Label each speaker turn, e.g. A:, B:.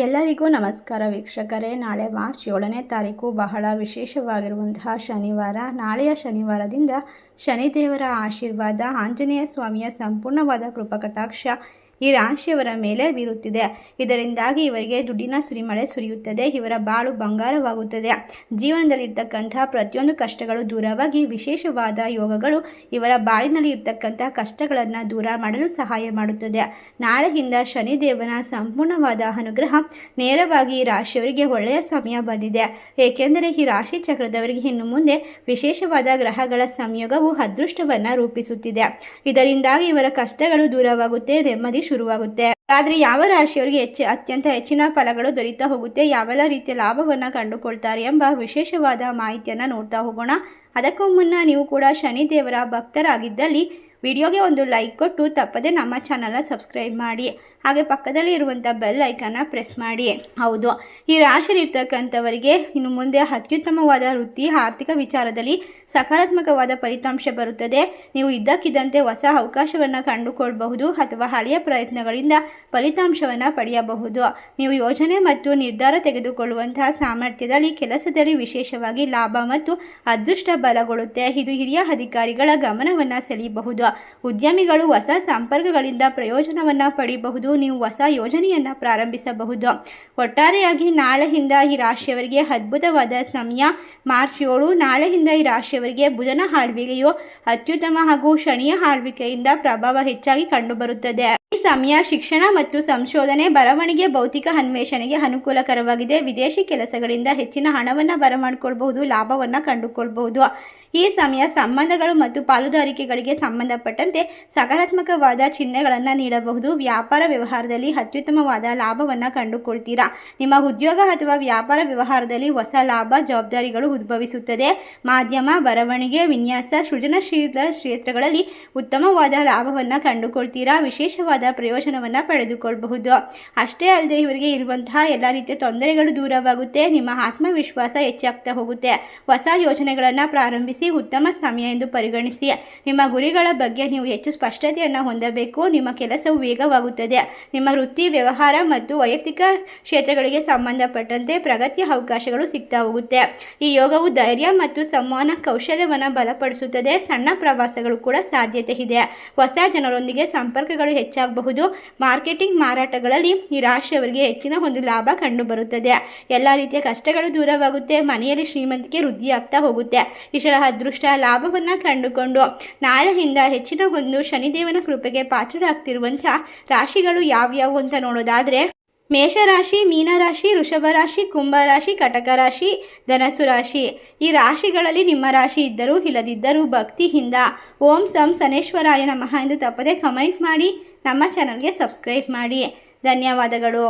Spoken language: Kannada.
A: ಎಲ್ಲರಿಗೂ ನಮಸ್ಕಾರ ವೀಕ್ಷಕರೇ. ನಾಳೆ ಮಾರ್ಚ್ 7ನೇ ತಾರೀಕು ಬಹಳ ವಿಶೇಷವಾಗಿರುವಂತಹ ಶನಿವಾರ. ನಾಳೆಯ ಶನಿವಾರದಿಂದ ಶನಿದೇವರ ಆಶೀರ್ವಾದ, ಆಂಜನೇಯ ಸ್ವಾಮಿಯ ಸಂಪೂರ್ಣವಾದ ಕೃಪಕಟಾಕ್ಷ ಈ ರಾಶಿಯವರ ಮೇಲೆ ಬೀರುತ್ತಿದೆ. ಇದರಿಂದಾಗಿ ಇವರಿಗೆ ದುಡ್ಡಿನ ಸುರಿಮಳೆ ಸುರಿಯುತ್ತದೆ. ಇವರ ಬಾಳು ಬಂಗಾರವಾಗುತ್ತದೆ. ಜೀವನದಲ್ಲಿರ್ತಕ್ಕಂಥ ಪ್ರತಿಯೊಂದು ಕಷ್ಟಗಳು ದೂರವಾಗಿ ವಿಶೇಷವಾದ ಯೋಗಗಳು ಇವರ ಬಾಳಿನಲ್ಲಿ ಇರ್ತಕ್ಕಂಥ ಕಷ್ಟಗಳನ್ನು ದೂರ ಮಾಡಲು ಸಹಾಯ ಮಾಡುತ್ತದೆ. ನಾಳೆಯಿಂದ ಶನಿದೇವನ ಸಂಪೂರ್ಣವಾದ ಅನುಗ್ರಹ ನೇರವಾಗಿ ಈ ರಾಶಿಯವರಿಗೆ ಒಳ್ಳೆಯ ಸಮಯ ಬಂದಿದೆ. ಏಕೆಂದರೆ ಈ ರಾಶಿ ಚಕ್ರದವರಿಗೆ ಇನ್ನು ಮುಂದೆ ವಿಶೇಷವಾದ ಗ್ರಹಗಳ ಸಂಯೋಗವು ಅದೃಷ್ಟವನ್ನು ರೂಪಿಸುತ್ತಿದೆ. ಇದರಿಂದಾಗಿ ಇವರ ಕಷ್ಟಗಳು ದೂರವಾಗುತ್ತೆ, ನೆಮ್ಮದಿ ಶುರುವಾಗುತ್ತೆ. ಆದರೆ ಯಾವ ರಾಶಿಯವರಿಗೆ ಅತ್ಯಂತ ಹೆಚ್ಚಿನ ಫಲಗಳು ದೊರೀತಾ ಹೋಗುತ್ತೆ, ಯಾವೆಲ್ಲ ರೀತಿಯ ಲಾಭವನ್ನು ಕಂಡುಕೊಳ್ತಾರೆ ಎಂಬ ವಿಶೇಷವಾದ ಮಾಹಿತಿಯನ್ನು ನೋಡ್ತಾ ಹೋಗೋಣ. ಅದಕ್ಕೂ ಮುನ್ನ ನೀವು ಕೂಡ ಶನಿದೇವರ ಭಕ್ತರಾಗಿದ್ದಲ್ಲಿ ವಿಡಿಯೋಗೆ ಒಂದು ಲೈಕ್ ಕೊಟ್ಟು ತಪ್ಪದೆ ನಮ್ಮ ಚಾನಲ್ನ ಸಬ್ಸ್ಕ್ರೈಬ್ ಮಾಡಿ. ಹಾಗೆ ಪಕ್ಕದಲ್ಲಿ ಇರುವಂಥ ಬೆಲ್ ಐಕನ್ನ ಪ್ರೆಸ್ ಮಾಡಿ. ಹೌದು, ಈ ರಾಶಿಯಲ್ಲಿರ್ತಕ್ಕಂಥವರಿಗೆ ಇನ್ನು ಮುಂದೆ ಅತ್ಯುತ್ತಮವಾದ ವೃತ್ತಿ, ಆರ್ಥಿಕ ವಿಚಾರದಲ್ಲಿ ಸಕಾರಾತ್ಮಕವಾದ ಫಲಿತಾಂಶ ಬರುತ್ತದೆ. ನೀವು ಇದ್ದಕ್ಕಿದ್ದಂತೆ ಹೊಸ ಅವಕಾಶವನ್ನು ಕಂಡುಕೊಳ್ಬಹುದು ಅಥವಾ ಹಳೆಯ ಪ್ರಯತ್ನಗಳಿಂದ ಫಲಿತಾಂಶವನ್ನು ಪಡೆಯಬಹುದು. ನೀವು ಯೋಜನೆ ಮತ್ತು ನಿರ್ಧಾರ ತೆಗೆದುಕೊಳ್ಳುವಂತಹ ಸಾಮರ್ಥ್ಯದಲ್ಲಿ ಕೆಲಸದಲ್ಲಿ ವಿಶೇಷವಾಗಿ ಲಾಭ ಮತ್ತು ಅದೃಷ್ಟ ಬಲಗೊಳ್ಳುತ್ತೆ. ಇದು ಹಿರಿಯ ಅಧಿಕಾರಿಗಳ ಗಮನವನ್ನು ಸೆಳೆಯಬಹುದು. ಉದ್ಯಮಿಗಳು ಹೊಸ ಸಂಪರ್ಕಗಳಿಂದ ಪ್ರಯೋಜನವನ್ನು ಪಡೆಯಬಹುದು. ನೀವು ಹೊಸ ಯೋಜನೆಯನ್ನು ಪ್ರಾರಂಭಿಸಬಹುದು. ಒಟ್ಟಾರೆಯಾಗಿ ನಾಳೆಯಿಂದ ಈ ರಾಶಿಯವರಿಗೆ ಅದ್ಭುತವಾದ ಸಮಯ. ಮಾರ್ಚ್ 7 ನಾಳೆಯಿಂದ ಈ ರಾಶಿಯವರಿಗೆ ಬುಧನ ಆಳ್ವಿಕೆಯು ಅತ್ಯುತ್ತಮ ಹಾಗೂ ಶನಿಯ ಆಳ್ವಿಕೆಯಿಂದ ಪ್ರಭಾವ ಹೆಚ್ಚಾಗಿ ಕಂಡುಬರುತ್ತದೆ. ಈ ಸಮಯ ಶಿಕ್ಷಣ ಮತ್ತು ಸಂಶೋಧನೆ, ಬರವಣಿಗೆ, ಭೌತಿಕ ಅನ್ವೇಷಣೆಗೆ ಅನುಕೂಲಕರವಾಗಿದೆ. ವಿದೇಶಿ ಕೆಲಸಗಳಿಂದ ಹೆಚ್ಚಿನ ಹಣವನ್ನು ಬರಮಾಡಿಕೊಳ್ಳಬಹುದು, ಲಾಭವನ್ನು ಕಂಡುಕೊಳ್ಬಹುದು. ಈ ಸಮಯ ಸಂಬಂಧಗಳು ಮತ್ತು ಪಾಲುದಾರಿಕೆಗಳಿಗೆ ಸಂಬಂಧಪಟ್ಟಂತೆ ಸಕಾರಾತ್ಮಕವಾದ ಚಿಹ್ನೆಗಳನ್ನು ನೀಡಬಹುದು. ವ್ಯಾಪಾರ ವ್ಯವಹಾರದಲ್ಲಿ ಅತ್ಯುತ್ತಮವಾದ ಲಾಭವನ್ನು ಕಂಡುಕೊಳ್ತೀರಾ. ನಿಮ್ಮ ಉದ್ಯೋಗ ಅಥವಾ ವ್ಯಾಪಾರ ವ್ಯವಹಾರದಲ್ಲಿ ಹೊಸ ಲಾಭ, ಜವಾಬ್ದಾರಿಗಳು ಉದ್ಭವಿಸುತ್ತದೆ. ಮಾಧ್ಯಮ, ಬರವಣಿಗೆ, ವಿನ್ಯಾಸ, ಸೃಜನಶೀಲ ಕ್ಷೇತ್ರಗಳಲ್ಲಿ ಉತ್ತಮವಾದ ಲಾಭವನ್ನು ಕಂಡುಕೊಳ್ತೀರಾ. ವಿಶೇಷವಾದ ಪ್ರಯೋಜನವನ್ನು ಪಡೆದುಕೊಳ್ಳಬಹುದು. ಅಷ್ಟೇ ಅಲ್ಲದೆ ಇವರಿಗೆ ಇರುವಂತಹ ಎಲ್ಲ ರೀತಿಯ ತೊಂದರೆಗಳು ದೂರವಾಗುತ್ತೆ. ನಿಮ್ಮ ಆತ್ಮವಿಶ್ವಾಸ ಹೆಚ್ಚಾಗ್ತಾ ಹೋಗುತ್ತೆ. ಹೊಸ ಯೋಜನೆಗಳನ್ನು ಪ್ರಾರಂಭಿಸಿ ಉತ್ತಮ ಸಮಯ ಎಂದು ಪರಿಗಣಿಸಿ. ನಿಮ್ಮ ಗುರಿಗಳ ಬಗ್ಗೆ ನೀವು ಹೆಚ್ಚು ಸ್ಪಷ್ಟತೆಯನ್ನು ಹೊಂದಬೇಕು. ನಿಮ್ಮ ಕೆಲಸವು ವೇಗವಾಗುತ್ತದೆ. ನಿಮ್ಮ ವೃತ್ತಿ, ವ್ಯವಹಾರ ಮತ್ತು ವೈಯಕ್ತಿಕ ಕ್ಷೇತ್ರಗಳಿಗೆ ಸಂಬಂಧಪಟ್ಟಂತೆ ಪ್ರಗತಿಯ ಅವಕಾಶಗಳು ಸಿಗ್ತಾ ಹೋಗುತ್ತೆ. ಈ ಯೋಗವು ಧೈರ್ಯ ಮತ್ತು ಸಂವಹನ ಕೌಶಲ್ಯವನ್ನು ಬಲಪಡಿಸುತ್ತದೆ. ಸಣ್ಣ ಪ್ರವಾಸಗಳು ಕೂಡ ಸಾಧ್ಯತೆ ಇದೆ. ಹೊಸ ಜನರೊಂದಿಗೆ ಸಂಪರ್ಕಗಳು ಹೆಚ್ಚಾಗಬಹುದು. ಮಾರ್ಕೆಟಿಂಗ್, ಮಾರಾಟಗಳಲ್ಲಿ ಈ ರಾಶಿಯವರಿಗೆ ಹೆಚ್ಚಿನ ಒಂದು ಲಾಭ ಕಂಡುಬರುತ್ತದೆ. ಎಲ್ಲ ರೀತಿಯ ಕಷ್ಟಗಳು ದೂರವಾಗುತ್ತೆ. ಮನೆಯಲ್ಲಿ ಶ್ರೀಮಂತಿಕೆ ವೃದ್ಧಿಯಾಗ್ತಾ ಹೋಗುತ್ತೆ. ಇಷ್ಟರ ಅದೃಷ್ಟ ಲಾಭವನ್ನು ಕಂಡುಕೊಂಡು ನಾಳೆಯಿಂದ ಹೆಚ್ಚಿನ ಒಂದು ಶನಿದೇವನ ಕೃಪೆಗೆ ಪಾತ್ರರಾಗ್ತಿರುವಂತಹ ರಾಶಿಗಳು ಯಾವ್ಯಾವು ಅಂತ ನೋಡೋದಾದರೆ, ಮೇಷರಾಶಿ, ಮೀನರಾಶಿ, ವೃಷಭ ರಾಶಿ, ಕುಂಭ ರಾಶಿ, ಕಟಕ ರಾಶಿ, ಧನಸ್ಸು ರಾಶಿ. ಈ ರಾಶಿಗಳಲ್ಲಿ ನಿಮ್ಮ ರಾಶಿ ಇದ್ದರೂ ಇಲ್ಲದಿದ್ದರೂ ಭಕ್ತಿಯಿಂದ ಓಂ ಸಂ ಶನೇಶ್ವರಾಯ ನಮಃ ಎಂದು ತಪ್ಪದೆ ಕಮೆಂಟ್ ಮಾಡಿ. ನಮ್ಮ ಚಾನಲ್ಗೆ ಸಬ್ಸ್ಕ್ರೈಬ್ ಮಾಡಿ. ಧನ್ಯವಾದಗಳು.